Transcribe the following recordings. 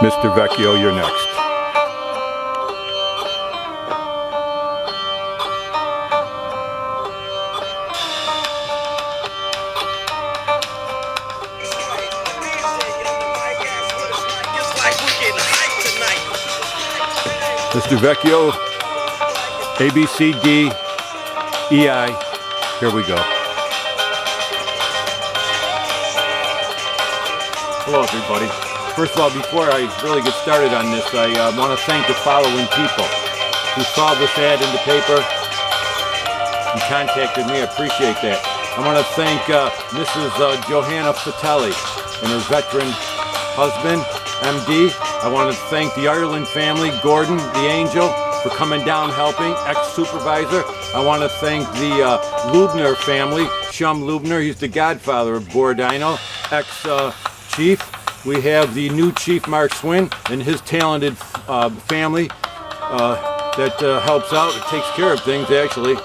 Mr. Vecchio, you're next. Mr. Vecchio, A, B, C, D, E, I. Here we go. Hello, everybody. First of all, before I really get started on this, I want to thank the following people who saw this ad in the paper and contacted me. I appreciate that. I want to thank Mrs. Johanna Fatelli and her veteran husband, MD. I want to thank the Ireland family, Gordon, the angel, for coming down helping, ex-supervisor. I want to thank the Lubner family, Shum Lubner, he's the godfather of Bordino, ex-chief. We have the new chief, Mark Swin, and his talented family that helps out, takes care of things actually.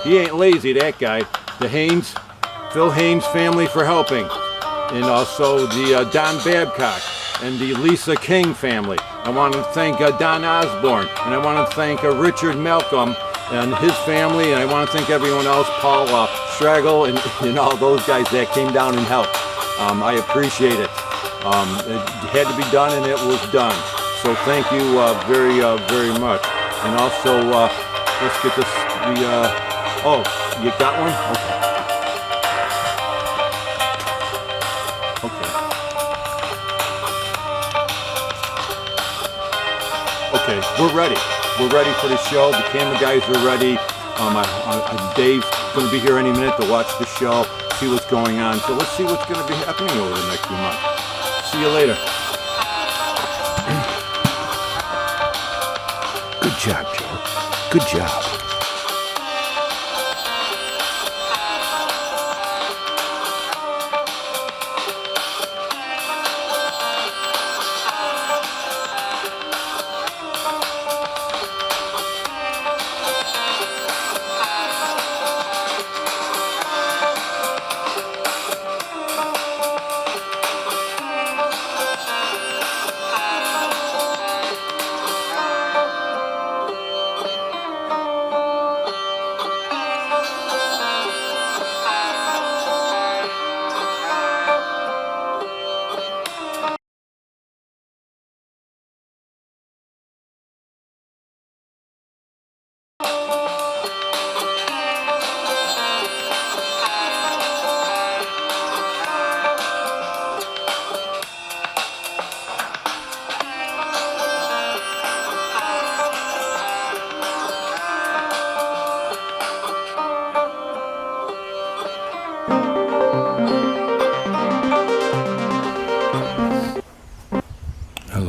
He ain't lazy, that guy. The Haynes, Phil Haynes family for helping. And also the Don Babcock and the Lisa King family. I want to thank Don Osborne, and I want to thank Richard Malcolm and his family, and I want to thank everyone else, Paul Straggle, and all those guys that came down and helped. I appreciate it. It had to be done, and it was done. So thank you very, very much. And also, let's get this, oh, you got one? Okay. Okay, we're ready. We're ready for the show. The camera guys are ready. Dave's going to be here any minute to watch the show, see what's going on. So let's see what's going to be happening over the next few months. See you later. Good job, Joe. Good job.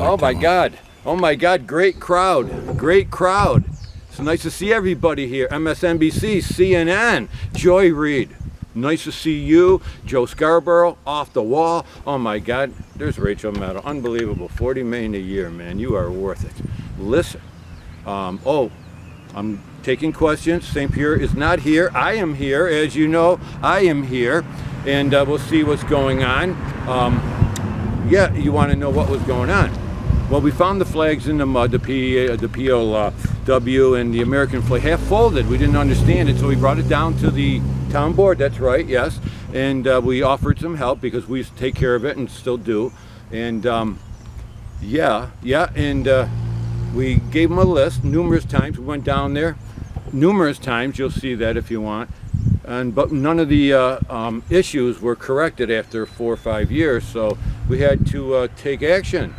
Oh my God. Oh my God, great crowd. Great crowd. It's nice to see everybody here. MSNBC, CNN, Joy Reid. Nice to see you. Joe Scarborough, off the wall. Oh my God, there's Rachel Maddow. Unbelievable. 40 million a year, man. You are worth it. Listen. I'm taking questions. St. Pierre is not here. I am here. As you know, I am here. And we'll see what's going on. Yeah, you want to know what was going on. Well, we found the flags in the mud, the POW and the American flag, half folded. We didn't understand it, so we brought it down to the town board. That's right, yes. And we offered some help because we used to take care of it and still do. And we gave them a list numerous times. We went down there numerous times. You'll see that if you want. But none of the issues were corrected after 4 or 5 years, so we had to take action.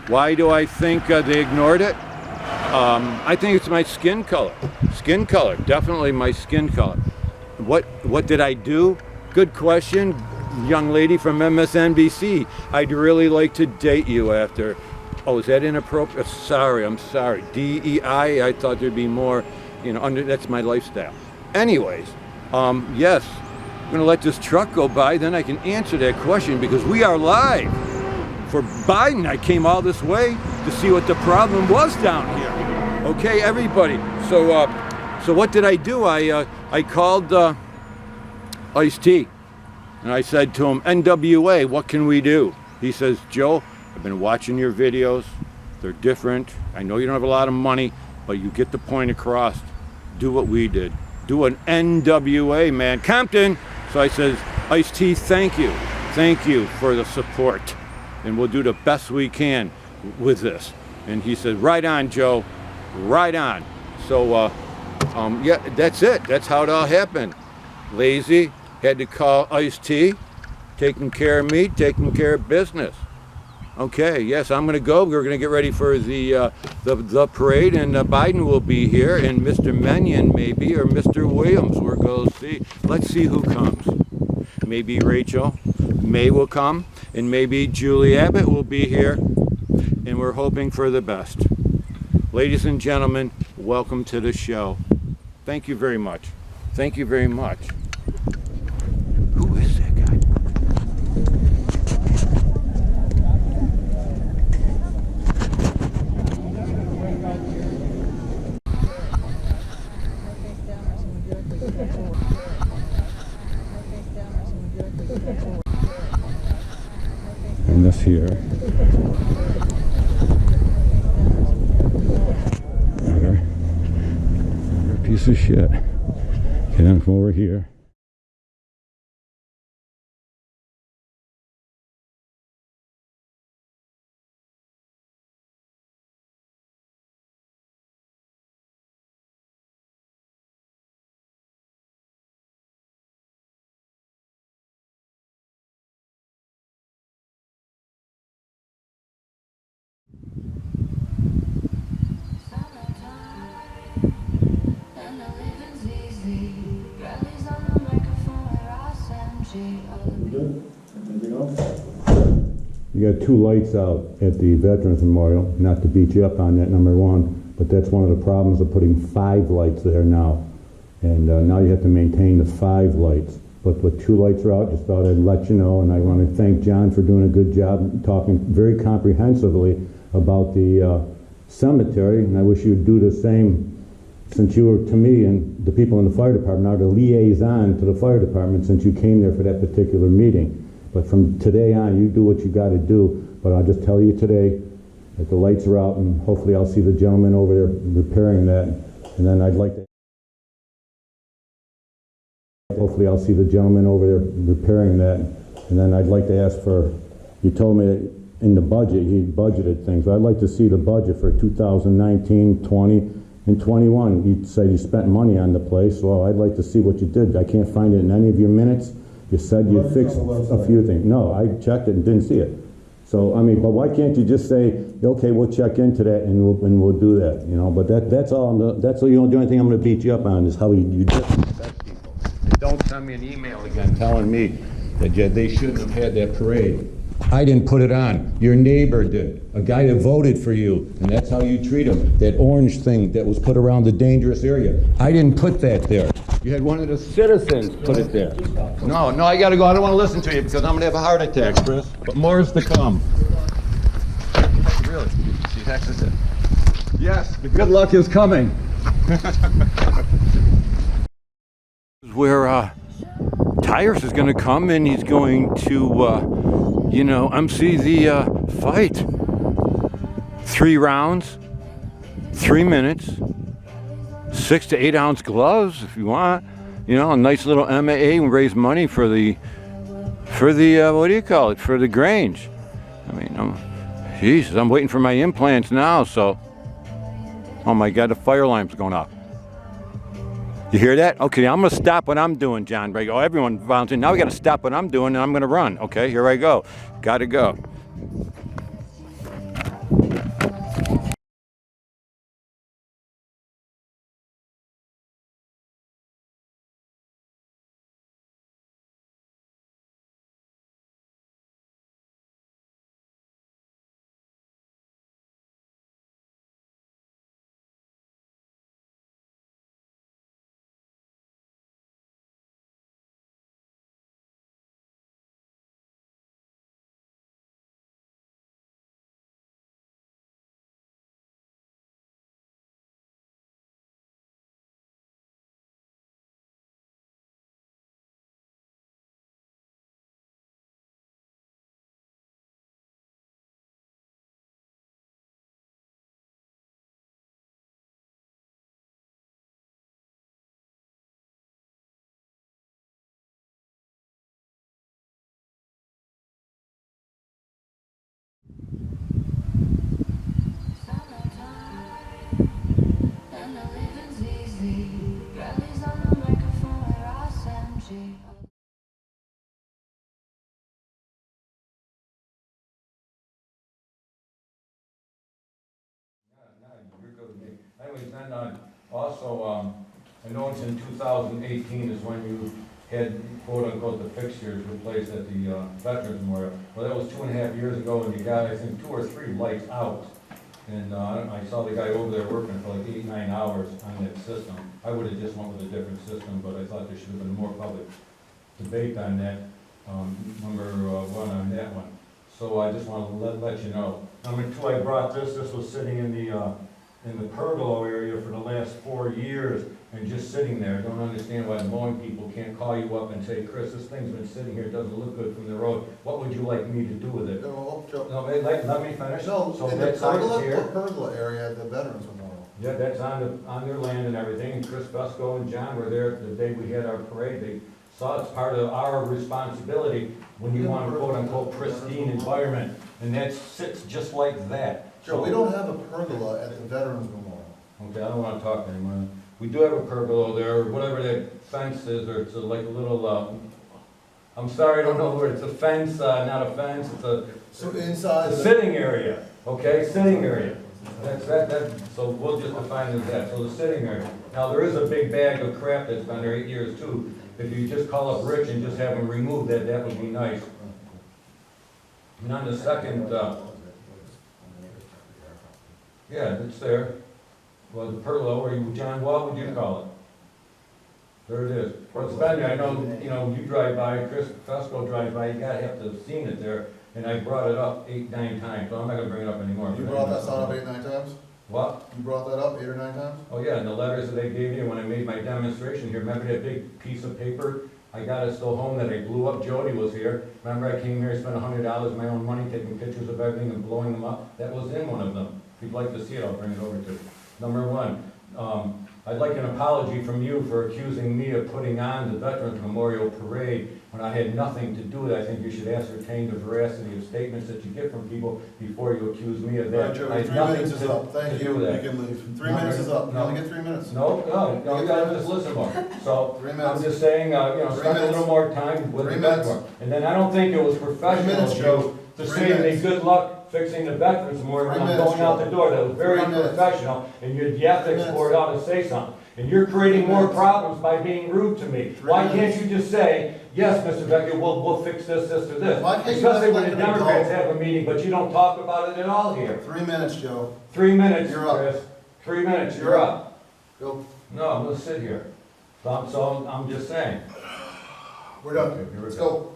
Why do I think they ignored it? I think it's my skin color. Skin color, definitely my skin color. What did I do? Good question, young lady from MSNBC. I'd really like to date you after. Oh, is that inappropriate? Sorry, I'm sorry. DEI, I thought there'd be more, that's my lifestyle. Anyways, yes, I'm gonna let this truck go by, then I can answer that question because we are live. For Biden, I came all this way to see what the problem was down here. Okay, everybody. So what did I do? I called Ice-T, and I said to him, NWA, what can we do? He says, Joe, I've been watching your videos. They're different. I know you don't have a lot of money, but you get the point across. Do what we did. Do an NWA, man. Compton. So I says, Ice-T, thank you. Thank you for the support. And we'll do the best we can with this. And he said, right on, Joe. Right on. So, yeah, that's it. That's how it all happened. Lazy, had to call Ice-T, taking care of me, taking care of business. Okay, yes, I'm gonna go. We're gonna get ready for the parade, and Biden will be here, and Mr. Menyon maybe, or Mr. Williams. We're gonna see. Let's see who comes. Maybe Rachel May will come, and maybe Julie Abbott will be here, and we're hoping for the best. Ladies and gentlemen, welcome to the show. Thank you very much. Thank you very much. Who is that guy? And this here. Another piece of shit. Get in from over here. You got 2 lights out at the Veterans Memorial, not to beat you up on that, number one, but that's one of the problems of putting 5 lights there now. And now you have to maintain the 5 lights. But with 2 lights are out, just thought I'd let you know, and I want to thank John for doing a good job talking very comprehensively about the cemetery, and I wish you would do the same, since you were, to me, and the people in the fire department are the liaison to the fire department since you came there for that particular meeting. But from today on, you do what you got to do. But I'll just tell you today that the lights are out, and hopefully I'll see the gentleman over there repairing that. And then I'd like to... Hopefully I'll see the gentleman over there repairing that. And then I'd like to ask for... You told me that in the budget, he budgeted things. I'd like to see the budget for 2019, 20, and 21. You said you spent money on the place. Well, I'd like to see what you did. I can't find it in any of your minutes. You said you fixed a few things. No, I checked it and didn't see it. So, I mean, but why can't you just say, okay, we'll check into that and we'll do that, you know? But that's all. That's all. You don't do anything. I'm going to beat you up on is how you disrespect people. And don't send me an email again telling me that they shouldn't have had that parade. I didn't put it on. Your neighbor did. A guy that voted for you, and that's how you treat him. That orange thing that was put around the dangerous area. I didn't put that there. You had one of the citizens put it there. No, I gotta go. I don't want to listen to you because I'm gonna have a heart attack, Chris. But more is to come. Really? She texted it. Yes, the good luck is coming. Where Tyrus is gonna come and he's going to, you know, MC the fight. 3 rounds, 3 minutes. 6 to 8 ounce gloves if you want, you know, a nice little MAA and raise money for the what do you call it, for the Grange. I mean, Jesus, I'm waiting for my implants now, so, oh my God, the fire alarm's going off. You hear that? Okay, I'm gonna stop what I'm doing, John. Oh, everyone volunteered. Now we gotta stop what I'm doing and I'm gonna run. Okay, here I go. Gotta go. Anyways, then also, I know it's in 2018 is when you had quote-unquote the fixtures replaced at the Veterans Memorial. Well, that was 2.5 years ago, and you got, I think, 2 or 3 lights out. And I saw the guy over there working for like 8-9 hours on that system. I would have just went with a different system, but I thought there should have been more public debate on that, number 1 on that one. So I just want to let you know. Number 2, I brought this. This was sitting in the pergola area for the last 4 years and just sitting there. I don't understand why mowing people can't call you up and say, Chris, this thing's been sitting here, it doesn't look good from the road. What would you like me to do with it? No, Let me finish. No, So in the that side's pergola, here. the pergola area, the Veterans Memorial. Yeah, that's on their land and everything. And Chris Busco and John were there the day we had our parade. They saw it's part of our responsibility when you want a quote-unquote pristine environment. And that sits just like that. Joe, we don't have a pergola at the Veterans Memorial. Okay, I don't want to talk anymore. We do have a pergola there, or whatever that fence is, or it's like a little, I'm sorry, I don't know where, it's a fence, not a fence, So inside it's a sitting area, okay, sitting area. So we'll just define it as that, so the sitting area. Now, there is a big bag of crap that's been there 8 years too. If you just call up Rich and just have him remove that, that would be nice. And on the second, yeah, it's there. Well, the pergola, or John, what would you call it? There it is. Well, it's been there. I know, you drive by, Chris Fesco drives by, you gotta have to have seen it there. And I brought it up 8-9 times, so I'm not gonna bring it up anymore. You brought that sign up 8-9 times? What? You brought that up 8 or 9 times? Oh yeah, and the letters that they gave me when I made my demonstration here, remember that big piece of paper? I got it still home that I blew up, Jody was here. Remember I came here, spent $100 of my own money, taking pictures of everything and blowing them up? That was in one of them. If you'd like to see it, I'll bring it over to you. Number 1, I'd like an apology from you for accusing me of putting on the Veterans Memorial Parade when I had nothing to do with it. I think you should ascertain the veracity of statements that you get from people before you accuse me of that. All right, Joe, I had 3 nothing minutes is up. Thank to you. do with that. You can leave. 3 minutes is up. You No. only get 3 minutes. No, you gotta just listen more. So, 3 minutes. I'm just saying, 3 spend a minutes. little more time with 3 the minutes. veteran. And then I don't think it was professional minutes, of you Joe. to 3 say to me, minutes. good luck fixing the Veterans Memorial when 3 I'm minutes, going out Joe. the door. That was very 3 minutes. unprofessional, and the 3 ethics minutes. board ought to say something. And you're creating 3 more minutes. problems by being rude to me. 3 Why minutes. can't you just say, yes, Mr. Vecchio, we'll fix this, or this? Why can't you Especially let when the them go? Democrats have a meeting, but you don't talk about it at all here. 3 minutes, Joe. 3 minutes, You're up. Chris. 3 minutes, You're you're up. up. Go. No, I'm gonna sit here. So I'm just saying. We're done. Okay, here we Let's go. go.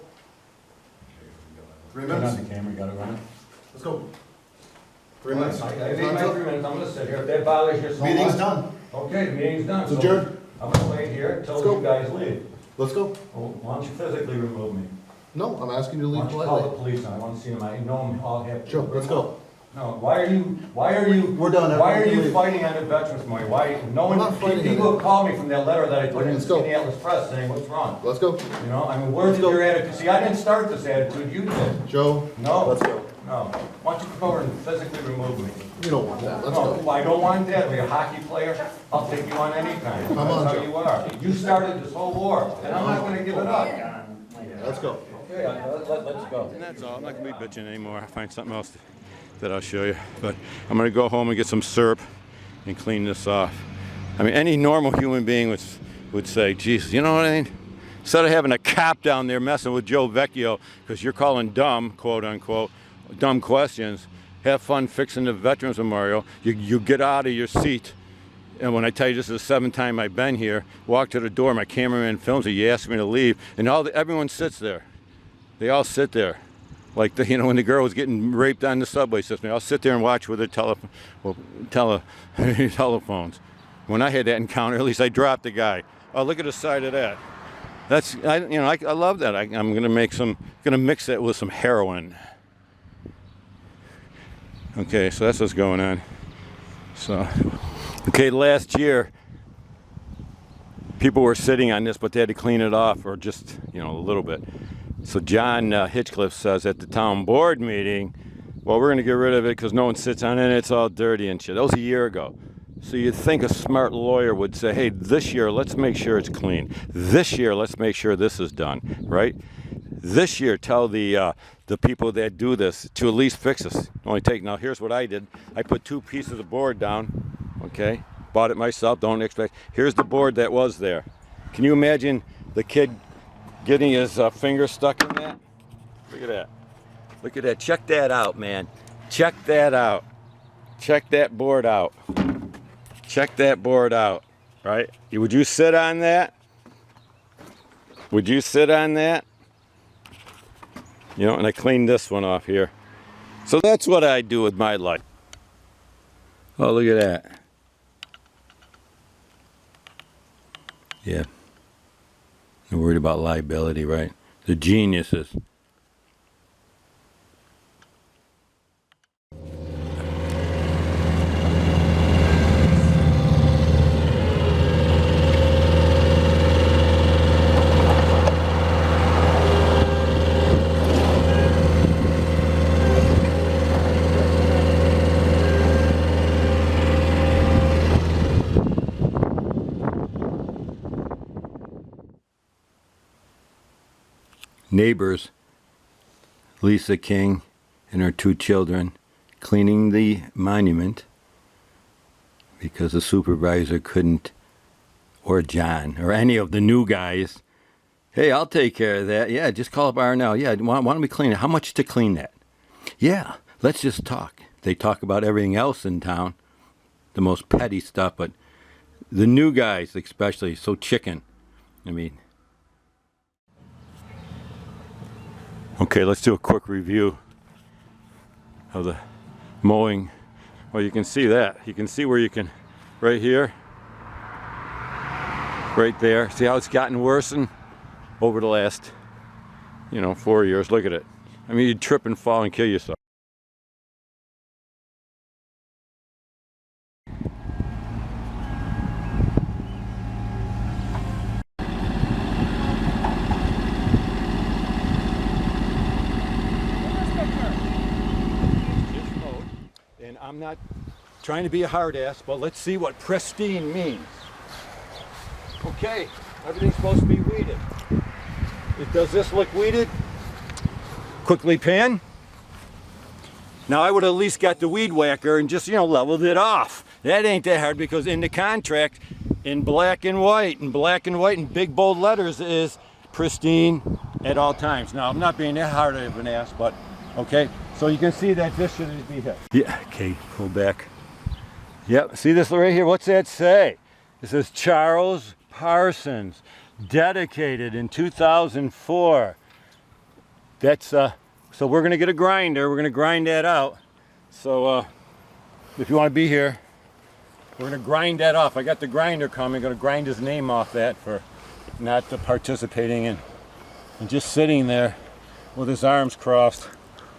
3 Turn minutes. on the camera, you got it running? Let's go. 3 minutes. I made Time's my up. 3 minutes, I'm gonna sit here. If that bothers you so much. Meeting's done. Okay, the meeting's done. It's So adjourned. I'm gonna wait here Let's until go. you guys leave. Let's go. Well, why don't you physically remove me? No, I'm asking you to Why leave don't you call the politely. police on? I wanna see them. I know them all have. Sure, let's go. No, why are you, We're done. why are Everyone can you leave. fighting on the Veterans Memorial? Why, no I'm one, not fighting on people it. have called me from that letter that I put in Let's go. the Atlas Press saying, what's wrong? Let's go. You know, I mean, where's Let's go. your attitude? See, I didn't start this attitude, you did. Joe, No. let's go. No. Why don't you come over and physically remove me? You don't want that. Let's No, go. I don't want that. Are you a hockey player? I'll take you on anytime. Come on, That's how Joe. you are. You started this whole war, and I'm not gonna give it up. Let's go. Okay, let's go. And that's all. I'm not gonna be bitching anymore. I'll find something else that I'll show you. But I'm gonna go home and get some syrup and clean this off. I mean, any normal human being would say, Jesus, you know what I mean? Instead of having a cop down there messing with Joe Vecchio because you're calling dumb, quote unquote, dumb questions, have fun fixing the Veterans Memorial. You get out of your seat. And when I tell you this is the 7th time I've been here, walk to the door, my cameraman films it, you ask me to leave, and everyone sits there. They all sit there. Like, when the girl was getting raped on the subway system, I'll sit there and watch with their telephones. When I had that encounter, at least I dropped the guy. Oh, look at the side of that. That's, I love that. I'm gonna mix that with some heroin. Okay, so that's what's going on. So, okay, last year, people were sitting on this, but they had to clean it off, or just, a little bit. So John Hitchcliffe says at the town board meeting, well, we're going to get rid of it because no one sits on it, it's all dirty and shit. That was a year ago. So you'd think a smart lawyer would say, hey, this year, let's make sure it's clean. This year, let's make sure this is done, right? This year, tell the people that do this to at least fix this. Only take, now here's what I did. I put 2 pieces of board down, okay? Bought it myself, don't expect. Here's the board that was there. Can you imagine the kid getting his finger stuck in that? Look at that. Look at that. Check that out, man. Check that out. Check that board out. Check that board out, right? Would you sit on that? Would you sit on that? You know, and I cleaned this one off here. So that's what I do with my life. Oh, look at that. Yeah. You're worried about liability, right? The geniuses. Neighbors, Lisa King and her 2 children, cleaning the monument because the supervisor couldn't, or John, or any of the new guys. Hey, I'll take care of that. Yeah, just call up R&L. Yeah, why don't we clean it? How much to clean that? Yeah, let's just talk. They talk about everything else in town, the most petty stuff, but the new guys especially, so chicken. I mean, okay, let's do a quick review of the mowing. Well, you can see that. You can see where you can, right here, right there. See how it's gotten worse over the last, 4 years. Look at it. I mean, you'd trip and fall and kill yourself. And I'm not trying to be a hard ass, but let's see what pristine means. Okay, everything's supposed to be weeded. Does this look weeded? Quickly pan. Now I would have at least got the weed whacker and just, leveled it off. That ain't that hard because in the contract, in black and white in big bold letters is pristine at all times. Now I'm not being that hard of an ass, but okay. So you can see that this shouldn't be hit. Yeah, okay, pull back. Yep, see this right here? What's that say? It says Charles Parsons, dedicated in 2004. That's, so we're gonna get a grinder. We're gonna grind that out. So if you wanna be here, we're gonna grind that off. I got the grinder coming, gonna grind his name off that for not participating in and just sitting there with his arms crossed.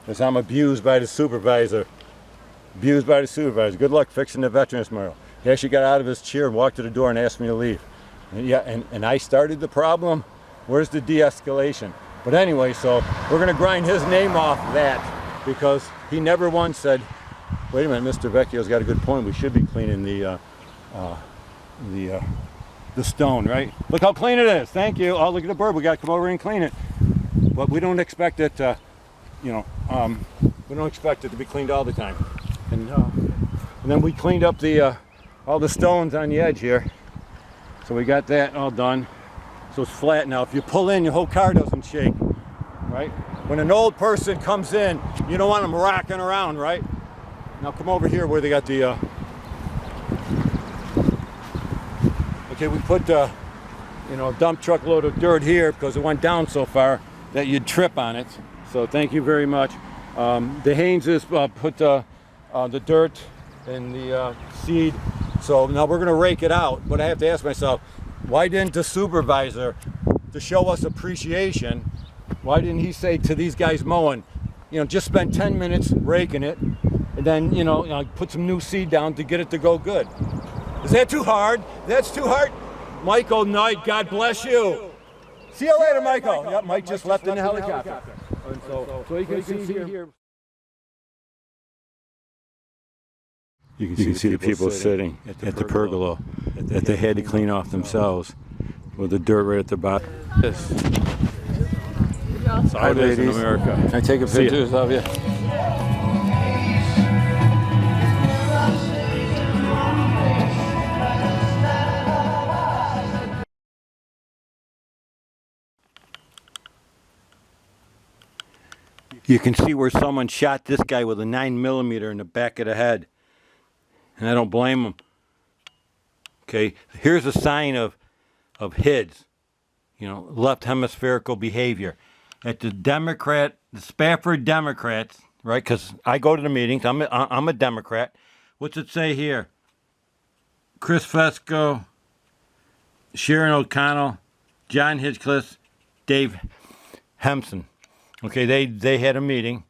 Because I'm abused by the supervisor. Abused by the supervisor. Good luck fixing the Veterans Memorial. He actually got out of his chair and walked to the door and asked me to leave. And I started the problem. Where's the de-escalation? But anyway, so we're going to grind his name off that because he never once said, wait a minute, Mr. Vecchio's got a good point. We should be cleaning the stone, right? Look how clean it is. Thank you. Oh, look at the bird. We got to come over and clean it. But we don't expect it to, we don't expect it to be cleaned all the time. And then we cleaned up all the stones on the edge here. So we got that all done. So it's flat now. If you pull in, your whole car doesn't shake, right? When an old person comes in, you don't want them rocking around, right? Now come over here where they got the, okay, we put, a dump truck load of dirt here because it went down so far that you'd trip on it. So thank you very much. The Hayneses put the dirt and the seed. So now we're gonna rake it out, but I have to ask myself, why didn't the supervisor, to show us appreciation, why didn't he say to these guys mowing, just spend 10 minutes raking it, and then, put some new seed down to get it to go good. Is that too hard? That's too hard? Michael Knight, God bless you. See you later, Michael. Yep, Mike just left in the helicopter. And so you can see here. You can see the people sitting at the pergola that they had to clean off themselves with the dirt right at the bottom. Yes. Hi, ladies. In America. Can I take a picture of you? You can see where someone shot this guy with a 9mm in the back of the head. And I don't blame him. Okay, here's a sign of HIDS, you know, left hemispherical behavior. At the Spafford Democrats, right, because I go to the meetings, I'm a Democrat. What's it say here? Chris Fesco, Sharon O'Connell, John Hitchcliff, Dave Hempson. Okay, they had a meeting.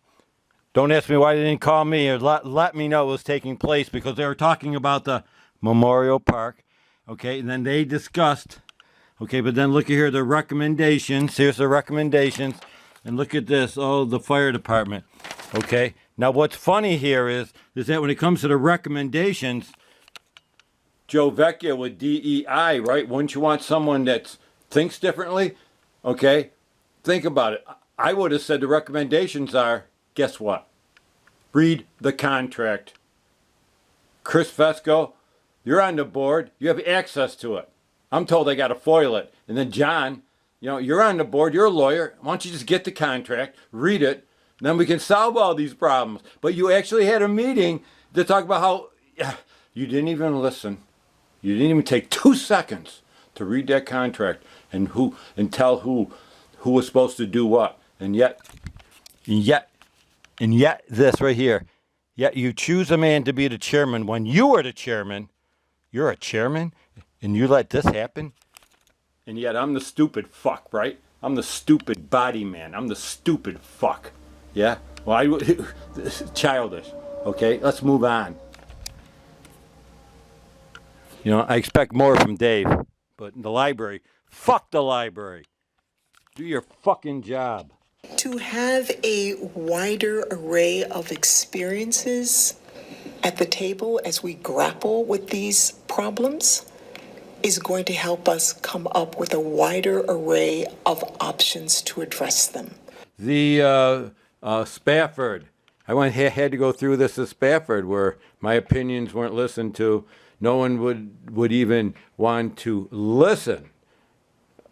Don't ask me why they didn't call me or let me know it was taking place, because they were talking about the Memorial Park. Okay, and then they discussed, okay, but then look at here, the recommendations. Here's the recommendations. And look at this, oh, the fire department. Okay, now what's funny here is that when it comes to the recommendations, Joe Vecchia with DEI, right? Wouldn't you want someone that thinks differently? Okay, think about it. I would have said the recommendations are, guess what? Read the contract. Chris Fesco, you're on the board. You have access to it. I'm told I got to foil it. And then John, you know, you're on the board. You're a lawyer. Why don't you just get the contract, read it, and then we can solve all these problems. But you actually had a meeting to talk about how you didn't even listen. You didn't even take 2 seconds to read that contract and tell who was supposed to do what. And yet this right here. Yet you choose a man to be the chairman when you are the chairman. You're a chairman, and you let this happen? And yet I'm the stupid fuck, right? I'm the stupid body man. I'm the stupid fuck. Yeah? Well, childish. Okay, let's move on. You know, I expect more from Dave, but in the library, fuck the library. Do your fucking job. To have a wider array of experiences at the table as we grapple with these problems is going to help us come up with a wider array of options to address them. The Spafford, had to go through this at Spafford, where my opinions weren't listened to. No one would even want to listen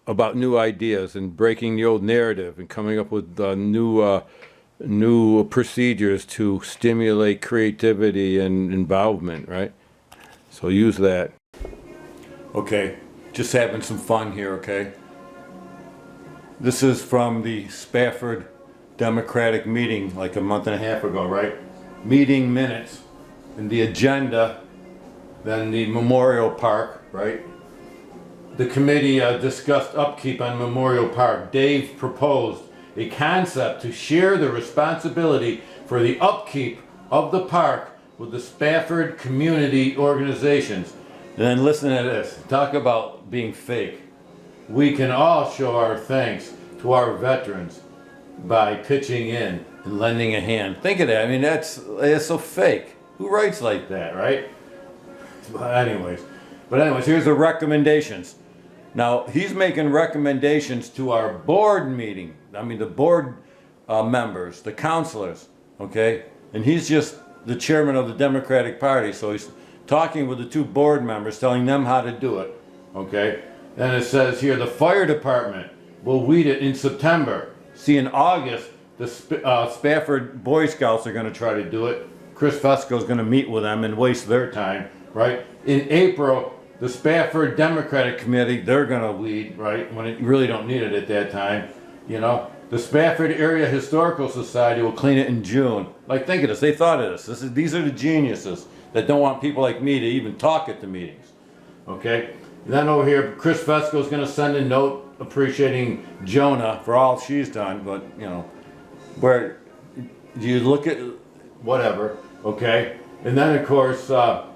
about new ideas and breaking the old narrative and coming up with new procedures to stimulate creativity and involvement, right? So use that. Okay, just having some fun here, okay? This is from the Spafford Democratic meeting like a month and a half ago, right? Meeting minutes and the agenda, then the Memorial Park, right? The committee discussed upkeep on Memorial Park. Dave proposed a concept to share the responsibility for the upkeep of the park with the Spafford community organizations. And then listen to this. Talk about being fake. We can all show our thanks to our veterans by pitching in and lending a hand. Think of that. I mean, that's so fake. Who writes like that, right? But anyways, here's the recommendations. Now, he's making recommendations to our board meeting. I mean, the board members, the councilors, okay? And he's just the chairman of the Democratic Party, so he's talking with the two board members, telling them how to do it, okay? Then it says here, the fire department will weed it in September. See, in August, the Spafford Boy Scouts are going to try to do it. Chris Fesco is going to meet with them and waste their time, right? In April, the Spafford Democratic Committee, they're going to weed, right, when it really don't need it at that time, you know. The Spafford Area Historical Society will clean it in June. Like, think of this. They thought of this. These are the geniuses that don't want people like me to even talk at the meetings, okay? And then over here, Chris Fesco is going to send a note appreciating Jonah for all she's done, but, you know, where you look at whatever, okay? And then, of course,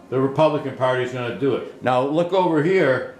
the Republican Party is going to do it. Now, look over here.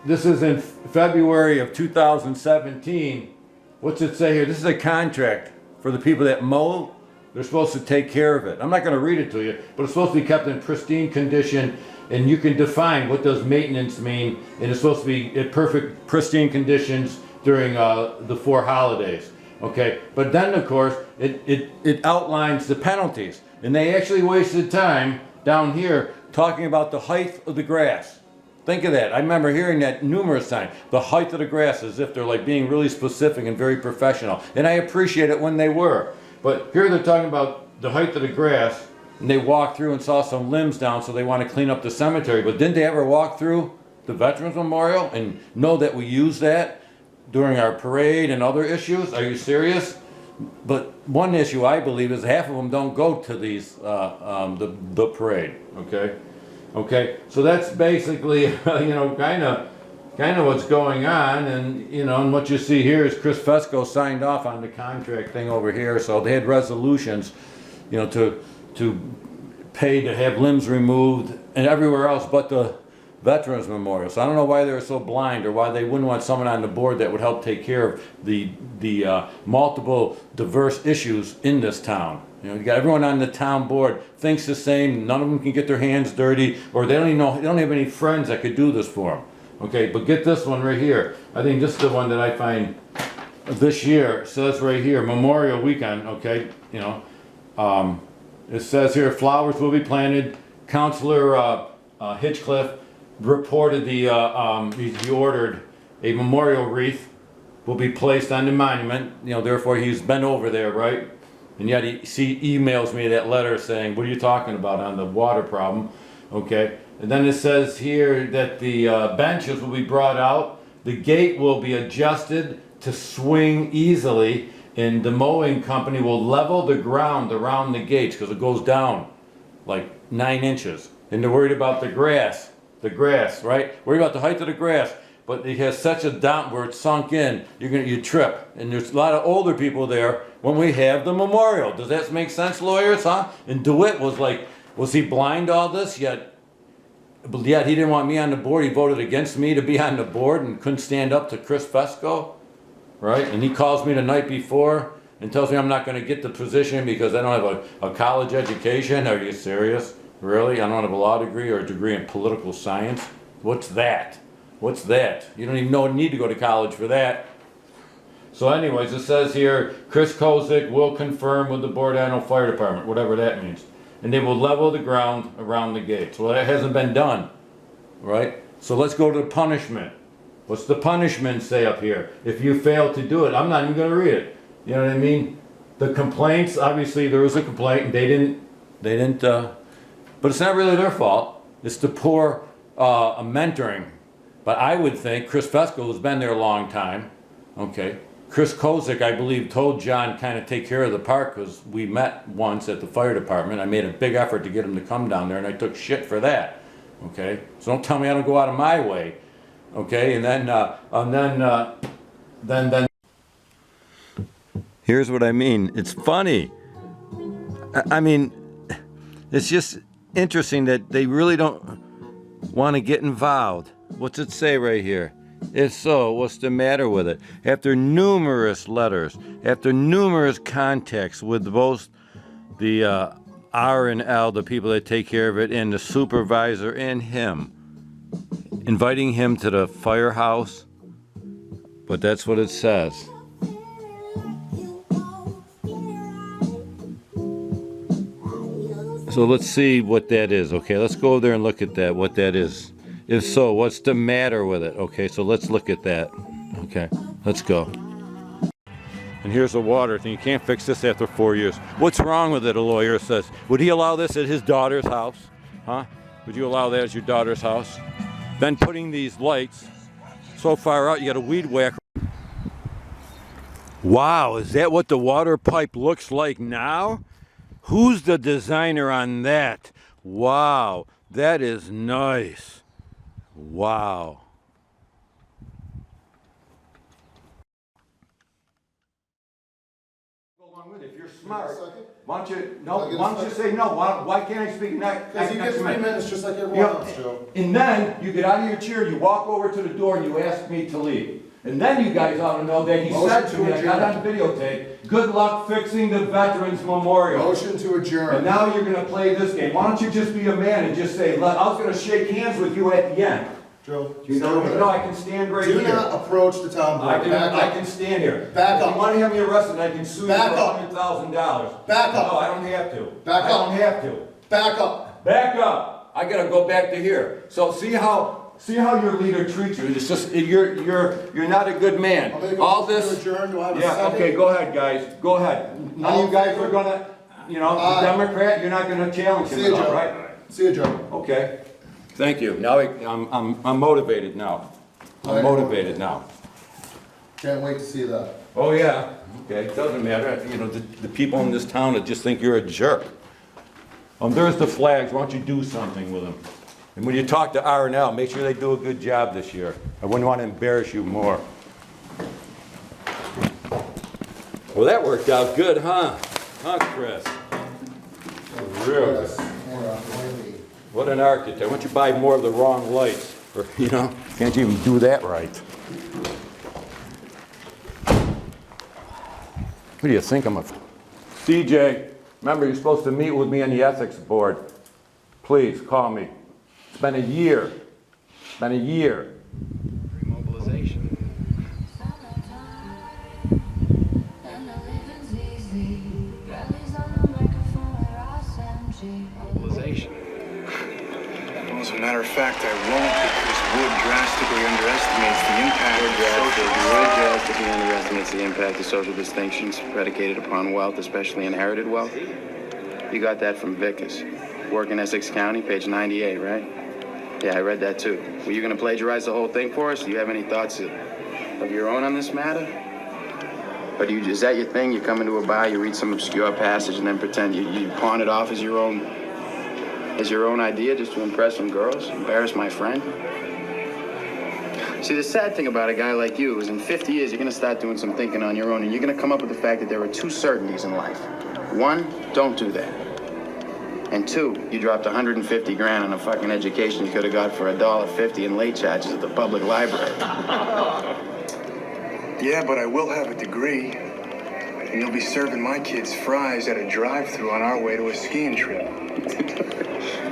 This is in February of 2017. What's it say here? This is a contract for the people that mow They're supposed to take care of it. I'm not going to read it to you, but it's supposed to be kept in pristine condition, and you can define what does maintenance mean, and it's supposed to be in perfect, pristine conditions during the 4 holidays. Okay, but then of course it outlines the penalties, and they actually wasted time down here talking about the height of the grass. Think of that. I remember hearing that numerous times. The height of the grass, as if they're like being really specific and very professional. And I appreciate it when they were. But here they're talking about the height of the grass, and they walked through and saw some limbs down, so they want to clean up the cemetery. But didn't they ever walk through the Veterans Memorial and know that we use that during our parade and other issues? Are you serious? But one issue I believe is half of them don't go to these the parade. Okay, so that's basically you know, kind of what's going on, and you know, and what you see here is Chris Fesco signed off on the contract thing over here, so they had resolutions, you know, to pay to have limbs removed and everywhere else but the Veterans Memorial. So I don't know why they were so blind, or why they wouldn't want someone on the board that would help take care of the multiple diverse issues in this town. You know, you got everyone on the town board thinks the same. None of them can get their hands dirty, or they don't even know, they don't have any friends that could do this for them. Okay, but get this one right here. I think this is the one that I find this year. It says right here, Memorial Weekend. Okay, you know, it says here flowers will be planted. Councilor Hitchcliff reported he ordered a memorial wreath will be placed on the monument. You know, therefore he's been over there, right? And yet he emails me that letter saying, what are you talking about on the water problem? Okay, and then it says here that the benches will be brought out, the gate will be adjusted to swing easily, and the mowing company will level the ground around the gates because it goes down like 9 inches. And they're worried about the grass, right? Worried about the height of the grass. But it has such a down where it's sunk in, you trip. And there's a lot of older people there when we have the memorial. Does that make sense, lawyers, huh? And DeWitt was like, was he blind to all this? Yet he didn't want me on the board. He voted against me to be on the board and couldn't stand up to Chris Fesco, right? And he calls me the night before and tells me I'm not going to get the position because I don't have a college education. Are you serious? Really? I don't have a law degree or a degree in political science. What's that? What's that? You don't even need to go to college for that. So anyways, it says here, Chris Kozik will confirm with the Bordano Fire Department, whatever that means. And they will level the ground around the gates. Well, that hasn't been done, right? So let's go to the punishment. What's the punishment say up here? If you fail to do it, I'm not even going to read it. You know what I mean? The complaints, obviously there was a complaint and they didn't, but it's not really their fault. It's the poor mentoring. But I would think Chris Fesco has been there a long time. Okay. Chris Kozik, I believe, told John kind of take care of the park because we met once at the fire department. I made a big effort to get him to come down there, and I took shit for that. Okay. So don't tell me I don't go out of my way. Okay. And then. Here's what I mean. It's funny. I mean, it's just interesting that they really don't want to get involved. What's it say right here? If so, what's the matter with it? After numerous letters, after numerous contacts with both the R and L, the people that take care of it, and the supervisor and him, inviting him to the firehouse, but that's what it says. So let's see what that is. Okay, let's go over there and look at that, what that is. If so, what's the matter with it? Okay, so let's look at that. Okay, let's go. And here's the water thing. You can't fix this after 4 years. What's wrong with it, a lawyer says. Would he allow this at his daughter's house? Huh? Would you allow that at your daughter's house? Then putting these lights so far out, you got a weed whacker. Wow, is that what the water pipe looks like now? Who's the designer on that? Wow, that is nice. Wow. Go along with it. If you're smart, why don't you say no? Why can't I speak next? Because you get 3 minutes just like everyone else, Joe. And then you get out of your chair, you walk over to the door, and you ask me to leave. And then you guys ought to know that he Motion said to to me, I got on adjourn. videotape, good luck fixing the Veterans Memorial. Motion to And adjourn. now you're gonna play this game. Why don't you just be a man and just say, I was gonna shake hands with you at the end. Joe, You know, no, I can stand right do here. not approach the town I board. can, Back I up. can stand here. Back If up. you want to have me arrested, I can sue you for Back up. $100,000. Back up. No, I don't have to. Back I up. don't have to. Back up. Back up. I gotta go back to here. So see how your leader treats you. It's just you're not a good man. I'll make a All motion to this. adjourn. Do I have a Yeah. second? Okay. Go ahead, guys. Go ahead. None of you guys are gonna. You know, Aye. the Democrat. You're not gonna challenge him See you, at all, Joe. right? See you, Joe. Okay. Thank you. Now I'm motivated now. I'm motivated now. Can't wait to see that. Oh, yeah. Okay, it doesn't matter. You know, the people in this town that just think you're a jerk. There's the flags. Why don't you do something with them? And when you talk to R&L, make sure they do a good job this year. I wouldn't want to embarrass you more. Well, that worked out good, huh? Huh, Chris? Really? Yes. Wendy. What an architect. Why don't you buy more of the wrong lights? Or, you know, can't you even do that right? What do you think I'm a... CJ, remember you're supposed to meet with me on the ethics board. Please, call me. It's been a year. It's been a year. Mobilization. Mobilization. Well, as a matter of fact, I won't because wood drastically underestimates the impact of social Underestimates the impact of social distinctions predicated upon wealth, especially inherited wealth. You got that from Vickers. Work in Essex County, page 98, right? Yeah, I read that too. Were you going to plagiarize the whole thing for us? Do you have any thoughts of your own on this matter? Or is that your thing? You come into a bar, you read some obscure passage, and then pretend you pawn it off as your own idea just to impress some girls? Embarrass my friend? See, the sad thing about a guy like you is in 50 years, you're going to start doing some thinking on your own, and you're going to come up with the fact that there are two certainties in life. One, don't do that. And two, you dropped 150 grand on a fucking education you could have got for $1.50 in late charges at the public library. Yeah, but I will have a degree. And you'll be serving my kids fries at a drive-thru on our way to a skiing trip.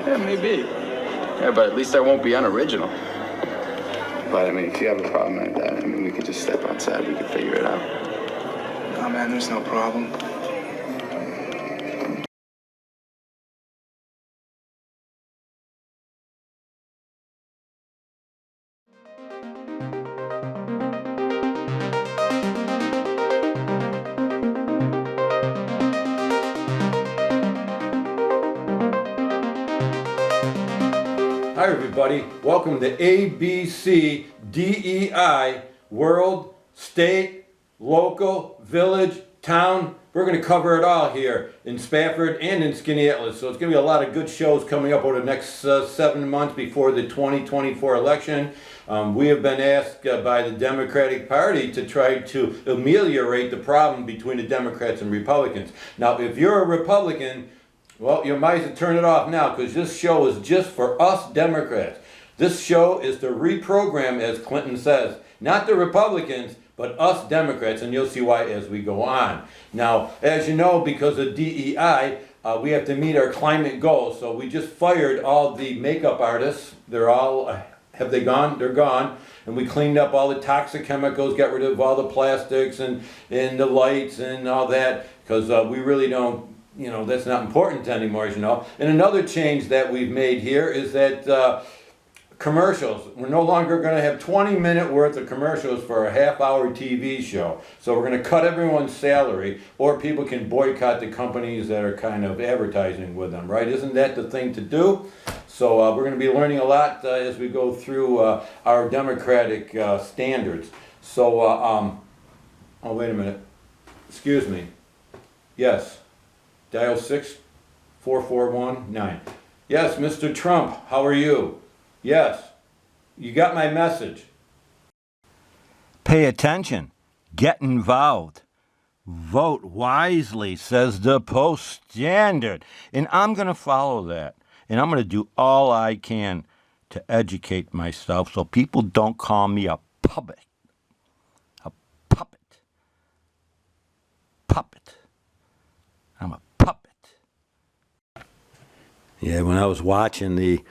Yeah, maybe. Yeah, but at least I won't be unoriginal. But, I mean, if you have a problem like that, I mean, we could just step outside. We could figure it out. Oh, man, there's no problem. Hi, everybody. Welcome to ABC DEI, World, State, Local, Village, Town. We're going to cover it all here in Spafford and in Skaneateles. So it's going to be a lot of good shows coming up over the next 7 months before the 2024 election. We have been asked by the Democratic Party to try to ameliorate the problem between the Democrats and Republicans. Now, if you're a Republican, well, you might as well turn it off now, because this show is just for us Democrats. This show is to reprogram, as Clinton says, not the Republicans, but us Democrats, and you'll see why as we go on. Now, as you know, because of DEI, we have to meet our climate goals. So we just fired all the makeup artists. They're all, have they gone? They're gone. And we cleaned up all the toxic chemicals, got rid of all the plastics and the lights and all that, because we really don't, you know, that's not important anymore, as you know. And another change that we've made here is that commercials. We're no longer going to have 20-minute worth of commercials for a half-hour TV show. So we're going to cut everyone's salary, or people can boycott the companies that are kind of advertising with them, right? Isn't that the thing to do? So we're going to be learning a lot as we go through our democratic standards. So, oh, wait a minute. Excuse me. Yes. Dial 64419. Yes, Mr. Trump, how are you? Yes, you got my message. Pay attention. Get involved. Vote wisely, says the Post Standard. And I'm going to follow that. And I'm going to do all I can to educate myself so people don't call me a puppet. puppet. I'm a puppet. Yeah, when I was watching The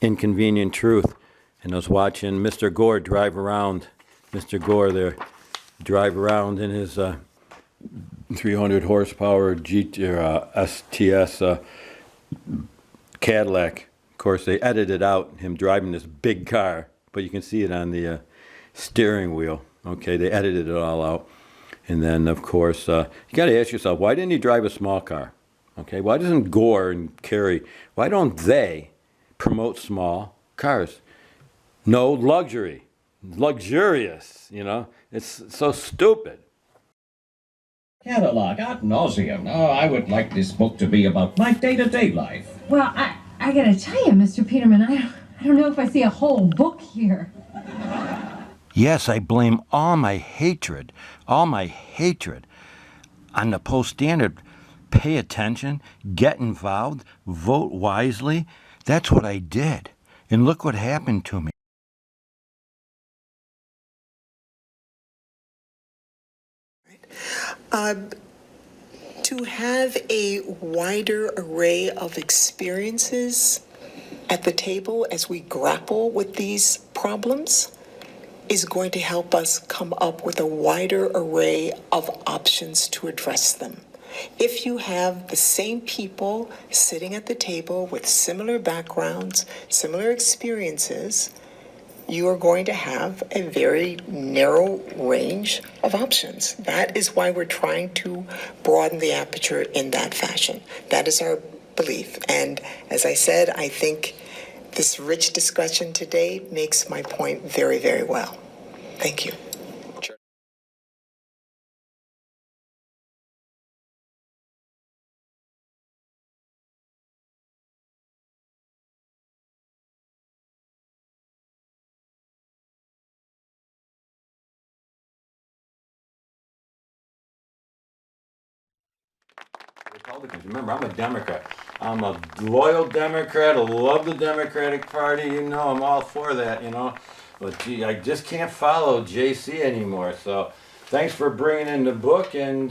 Inconvenient Truth, and I was watching Mr. Gore drive around, Mr. Gore there, drive around in his 300 horsepower STS Cadillac. Of course, they edited out him driving this big car, but you can see it on the steering wheel. Okay, they edited it all out. And then, of course, you got to ask yourself, why didn't he drive a small car? Okay, why doesn't Gore and Kerry, why don't they promote small cars? No luxury. Luxurious, you know? It's so stupid. Catalog ad nauseum. Oh, I would like this book to be about my day-to-day life. Well, I gotta tell you, Mr. Peterman, I don't know if I see a whole book here. Yes, I blame all my hatred on the Post-Standard. Pay attention, get involved, vote wisely. That's what I did. And look what happened to me. To have a wider array of experiences at the table as we grapple with these problems is going to help us come up with a wider array of options to address them. If you have the same people sitting at the table with similar backgrounds, similar experiences, you are going to have a very narrow range of options. That is why we're trying to broaden the aperture in that fashion. That is our belief. And as I said, I think this rich discussion today makes my point very, very well. Thank you. Republicans. Remember, I'm a Democrat. I'm a loyal Democrat. I love the Democratic Party. You know, I'm all for that, you know. But, gee, I just can't follow JC anymore. So thanks for bringing in the book, and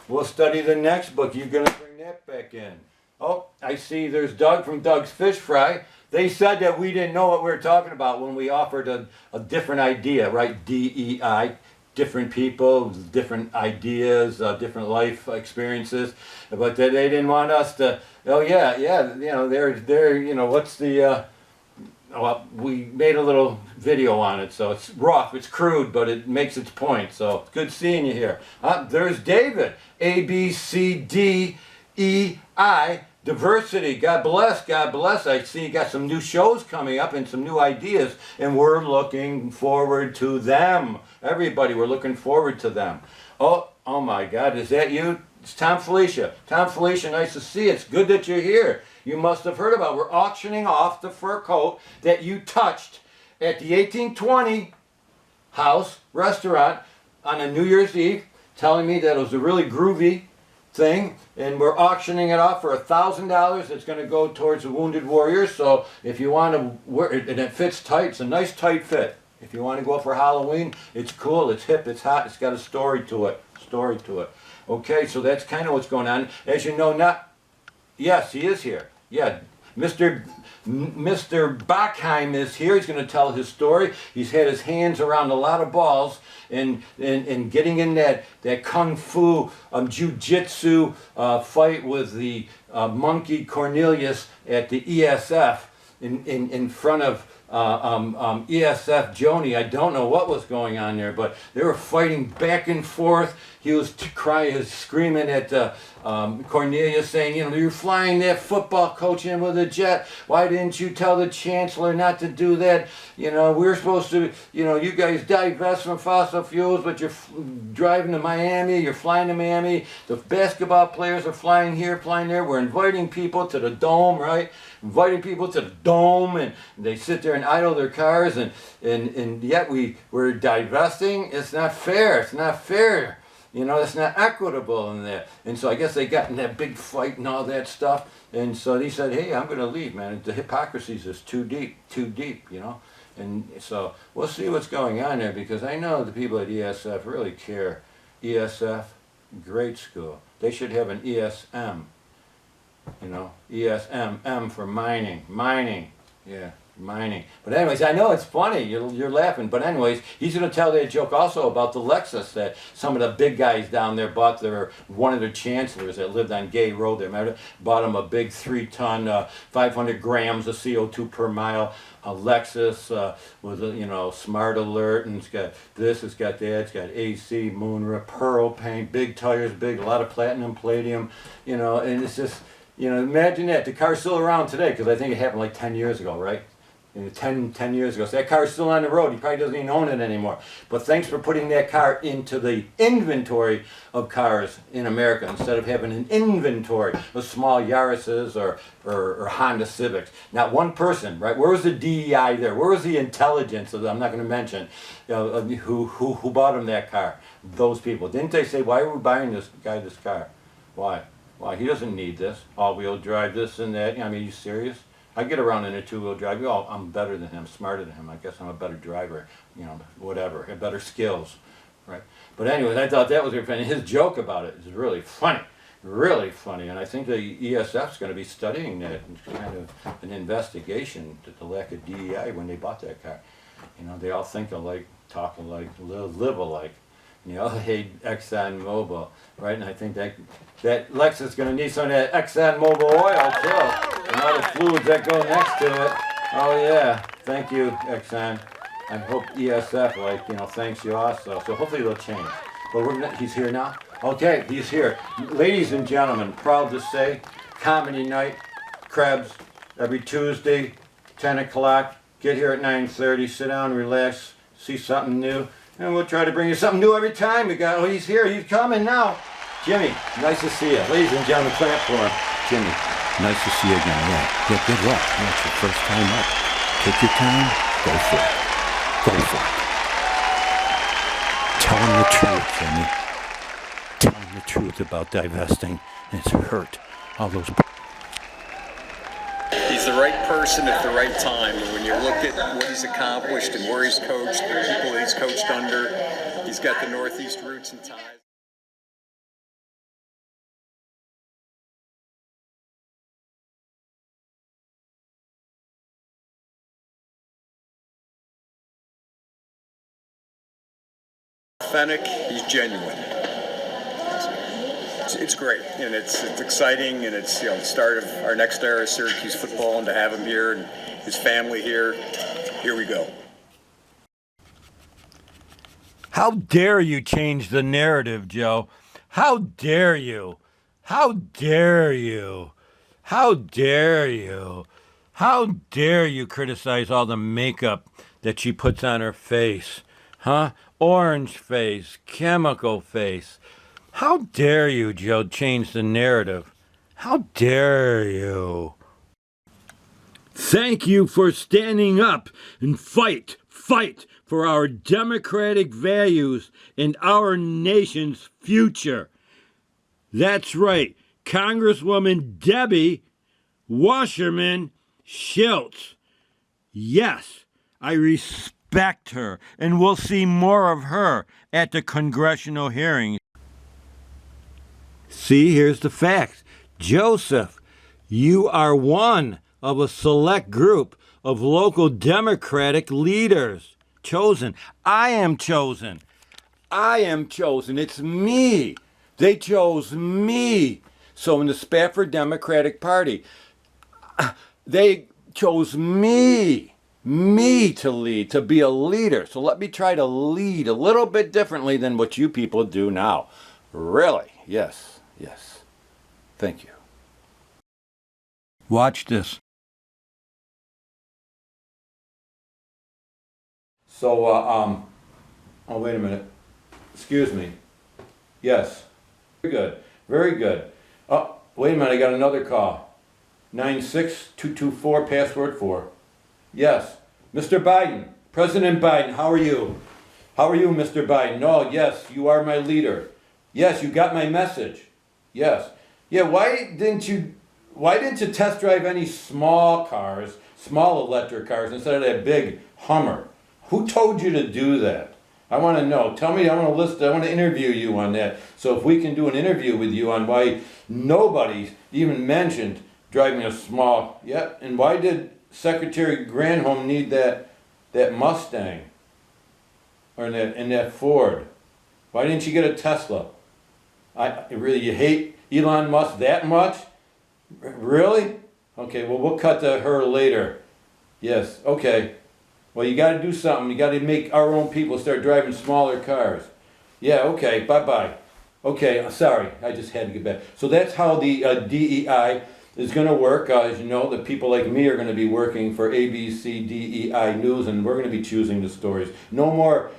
we'll study the next book. You're going to bring that back in. Oh, I see there's Doug from Doug's Fish Fry. They said that we didn't know what we were talking about when we offered a different idea, right? DEI. Different people, different ideas, different life experiences, but they didn't want us to. Oh yeah, you know, they're you know, what's the? Well, we made a little video on it, so it's rough, it's crude, but it makes its point. So good seeing you here. There's David, ABCDEI. Diversity, God bless, God bless. I see you got some new shows coming up and some new ideas, and we're looking forward to them. Everybody, we're looking forward to them. Oh my God, is that you? It's Tom Felicia. Tom Felicia, nice to see you. It's good that you're here. You must have heard about it. We're auctioning off the fur coat that you touched at the 1820 House restaurant on a New Year's Eve, telling me that it was a really groovy thing, and we're auctioning it off for $1,000. It's going to go towards the Wounded Warriors. So if you want to wear it, and it fits tight, it's a nice tight fit. If you want to go for Halloween, it's cool, it's hip, it's hot, it's got a story to it. Okay, so that's kind of what's going on. As you know, yes, he is here. Yeah, Mr. Bachheim is here. He's going to tell his story. He's had his hands around a lot of balls and getting in that kung fu jiu-jitsu fight with the monkey Cornelius at the ESF in front of ESF Joni. I don't know what was going on there, but they were fighting back and forth. He was screaming at Cornelius, saying, you know, you're flying that football coach in with a jet. Why didn't you tell the chancellor not to do that? You know, we're supposed to, you know, you guys divest from fossil fuels, but you're driving to Miami, you're flying to Miami. The basketball players are flying here, flying there. We're inviting people to the dome, right? Inviting people to the dome, and they sit there and idle their cars, and yet we're divesting. It's not fair. It's not fair. You know, it's not equitable in that. And so I guess they got in that big fight and all that stuff. And so he said, hey, I'm going to leave, man. The hypocrisy is just too deep, you know. And so we'll see what's going on there, because I know the people at ESF really care. ESF, Great school. They should have an ESM. You know, ESM, M for mining. Mining. Yeah, mining. But anyways, I know it's funny. You're laughing. But anyways, he's going to tell that joke also about the Lexus that some of the big guys down there bought one of their chancellors that lived on Gay Road there. Remember? Bought him a big 3-ton, 500 grams of CO2 per mile. A Lexus with a, smart alert, and it's got this, it's got that, it's got AC, moonroof, pearl paint, big tires, a lot of platinum, palladium, and it's just, imagine that. The car's still around today, because I think it happened like 10 years ago, right? 10 years ago. So that car's still on the road. He probably doesn't even own it anymore. But thanks for putting that car into the inventory of cars in America instead of having an inventory of small Yaris's or Honda Civics. Not one person, right? Where was the DEI there? Where was the intelligence of I'm not going to mention who bought him that car? Those people. Didn't they say, why are we buying this guy this car? Why? Why? He doesn't need this. All-wheel drive, this and that. I mean, are you serious? I get around in a two-wheel drive. I'm better than him, smarter than him. I guess I'm a better driver, whatever. I have better skills, right? But anyways, I thought that was funny. His joke about it is really funny, and I think the ESF's going to be studying that. It's kind of an investigation to the lack of DEI when they bought that car. They all think alike, talk alike, live alike. They all hate ExxonMobil, right? And I think that Lexus is going to need some of that ExxonMobil oil too. And all the fluids that go next to it. Oh yeah, thank you, Exxon. I hope ESF, thanks you also. So hopefully they'll change. But he's here now? Okay, he's here. Ladies and gentlemen, proud to say, comedy night, Krebs, every Tuesday, 10 o'clock. Get here at 9:30, sit down, relax, see something new. And we'll try to bring you something new every time. He's here, he's coming now. Jimmy, nice to see you. Ladies and gentlemen, clap for him. Jimmy, nice to see you again. Yeah, good luck. It's your first time up. Take your time, go for it. Go for it. Tell him the truth, Jimmy. Tell him the truth about divesting. It's hurt. All those... He's the right person at the right time. And when you look at what he's accomplished and where he's coached, the people that he's coached under, he's got the Northeast roots and ties. Authentic, he's genuine. It's great, and it's exciting, and it's the start of our next era of Syracuse football, and to have him here and his family here we go. How dare you change the narrative, Joe? How dare you? How dare you? How dare you? How dare you criticize all the makeup that she puts on her face? Huh? Orange face, chemical face. How dare you, Joe, change the narrative? How dare you? Thank you for standing up and fight for our democratic values and our nation's future. That's right, Congresswoman Debbie Wasserman Schultz. Yes, I respect her, and we'll see more of her at the congressional hearings. See, here's the facts. Joseph, you are one of a select group of local Democratic leaders. Chosen. I am chosen. I am chosen. It's me. They chose me. So in the Spafford Democratic Party, they chose me to lead, to be a leader. So let me try to lead a little bit differently than what you people do now. Really? Yes. Thank you. Watch this. So, oh, wait a minute. Excuse me. Yes. Very good. Very good. Oh, wait a minute. I got another call. 96224, password 4. Yes. Mr. Biden. President Biden, how are you? How are you, Mr. Biden? No, yes, you are my leader. Yes, you got my message. Yes. Yeah, why didn't you test drive any small cars, small electric cars, instead of that big Hummer? Who told you to do that? I want to know. Tell me, I want to interview you on that. So if we can do an interview with you on why nobody even mentioned driving a small, and why did Secretary Granholm need that Mustang? Or that Ford? Why didn't you get a Tesla? You hate Elon Musk that much? Really? Okay, well, we'll cut to her later. Yes, okay. Well, you got to do something. You got to make our own people start driving smaller cars. Yeah, okay, bye-bye. Okay, sorry, I just had to get back. So that's how the DEI is going to work. As you know, the people like me are going to be working for ABC DEI News, and we're going to be choosing the stories. No more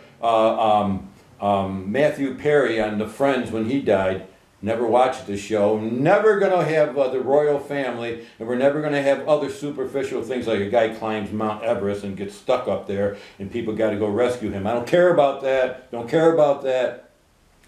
Matthew Perry on the Friends when he died. Never watched the show. Never going to have the royal family, and we're never going to have other superficial things like a guy climbs Mount Everest and gets stuck up there, and people got to go rescue him. I don't care about that. Don't care about that.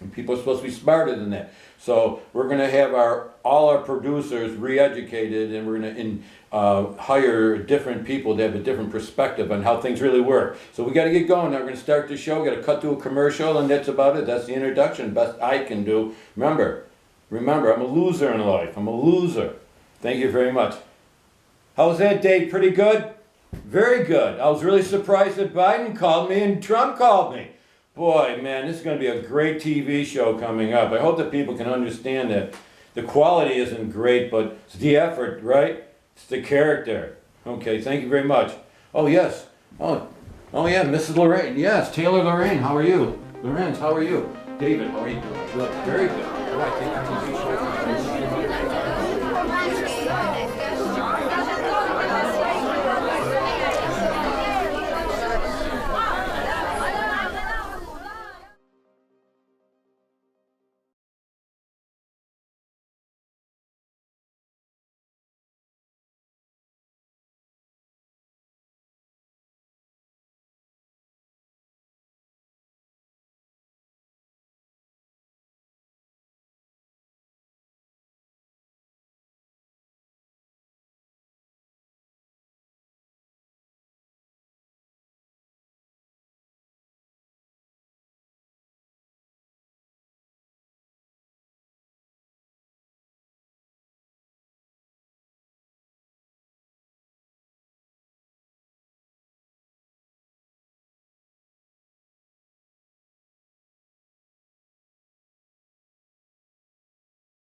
And people are supposed to be smarter than that. So we're going to have all our producers re-educated, and we're going to hire different people to have a different perspective on how things really work. So we got to get going now. We're going to start the show. Got to cut to a commercial, and that's about it. That's the introduction. Best I can do. Remember, I'm a loser in life. I'm a loser. Thank you very much. How was that date? Pretty good? Very good. I was really surprised that Biden called me and Trump called me. Boy, man, this is going to be a great TV show coming up. I hope that people can understand that the quality isn't great, but it's the effort, right? It's the character. Okay, thank you very much. Oh, yes. Oh yeah, Mrs. Lorraine. Yes, Taylor Lorraine, how are you? Lorenz, how are you? David, how are you doing? Good, very good. All right, thank you, TV show.